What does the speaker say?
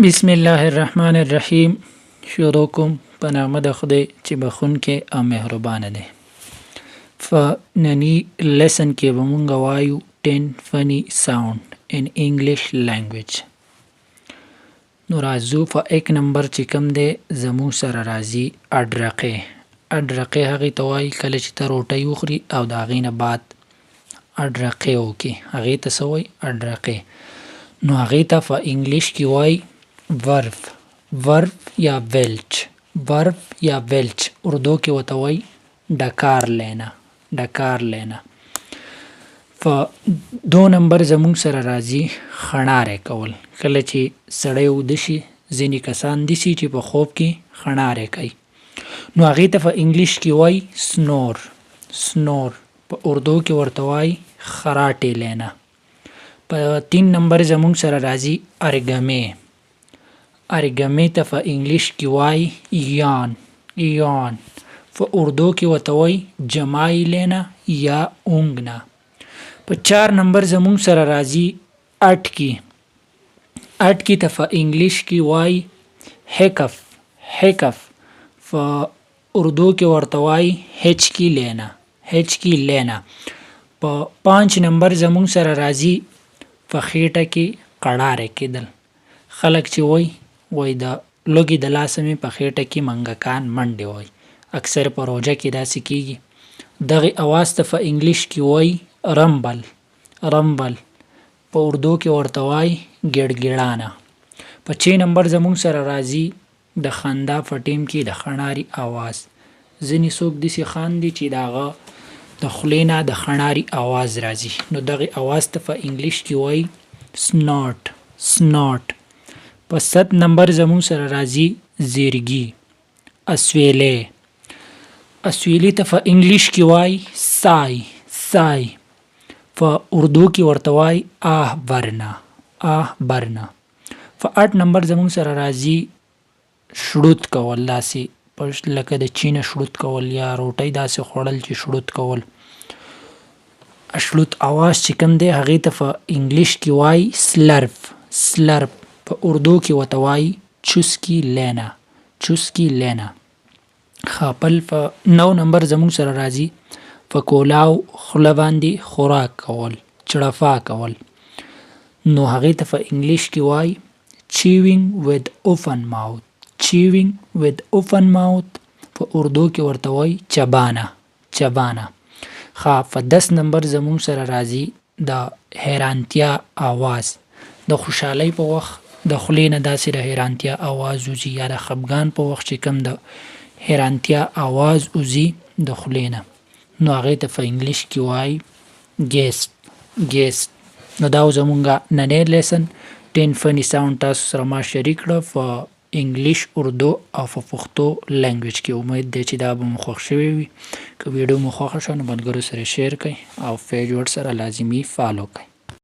بسم الله الرحمن الرحیم. شروع کوم په نامه د خدای چې بخونکی او مهربانه دی. ننني لیسن کې به مونږ وایو 10 funny sound in English language. نو راځو په 1 نمبر چې کوم دی زموږ سره راځي اډرقې. اډرقې هغې ته وایي کله چې ته روټۍ وخوري او د هغې نه بعد اډرقې وکړي هغې ته څه وایي اډرقې. نو هغې ته په انګلیش کې وایي ورف یا ویلچ. اردو کې ورته وایي ډکار لینا. په 2 نمبر زموږ سره راځي خڼارې کول. کله چې سړی ویده شي ځینې کسان داسې چې په خوب کې خڼارې کوي نو هغې ته په انګلیش کې وایي سنور. په اردو کې ورته وایي خراټې لینا. په 3 نمبر زموږ سره راځي ارګمې ته په انګلیش کې وایي یان. په اردو کې ورته وایي جمای لینا یا اونګنا. په 4 نمبر زموږ سره راځي اټکی ته په انګلیش کې وایي هیکف. په اردو کې ورته وایي هچکی لینا. په 5 نمبر زموږ سره راځي په خېټه کې قړارې کېدل. خلک چې وایي د لوږې د لاسه مې په خېټه کې منګکان منډې وایي. اکثر په روژه کې داسې کېږي. دغې اواز ته په انګلیش کې وایي رمبل. په اردو کې ورته وایي ګړګړانه. په 6 نمبر زموږ سره راځي د خندا په ټیم کې د خڼاري اواز. ځینې څوک داسې خاندي چې د هغه د خولې نه د خڼاري اواز راځي نو دغې اواز ته په انګلیش کې وایي سناټ. په 7 نمبر زموږ سره راځي زیرګي اسویلي ته په انګلیش کې وایي سای. په اردو کې ورته وایي آه برنا. په 8 نمبر زموږ سره راځي شړوت کول. داسې لکه د چینه شړوت کول یا روټۍ داسې خوړل چې شړوت کول. شړوت اواز چې کوم دی هغې ته په انګلیش کې وایي سلرپ. په اردو کې ورته وایي چوسکي لینا. خاپل په 9 نمبر زموږ سره راځي په کولاو خوله باندې خوراک کول چړفا کول نو هغې ته په انګلیش کې وایي chewing with open mouth. په اردو کې ورته وایي چبانه. په 10 نمبر زموږ سره راځي د حیرانتیا آواز. د خوشحالۍ په وخت د خولې نه داسې د حیرانتیا آواز وځي یا د خفګان په وخت چې کوم د حیرانتیا آواز وځي د خولې نه نو هغې ته په انګلیش کې وایي ګیسټ. نو دا زمونږ نننی لیسن 10 funny sound تاسو سره ما شریک کړه په انګلیش، اردو او په پښتو لنګویج کې. امید دی چې دا به مو خوښ شوی وي. که ویډیو مو خوښه شوه نو ملګرو سره شیر کړئ او پیج ورسره لازمي فالو کړئ.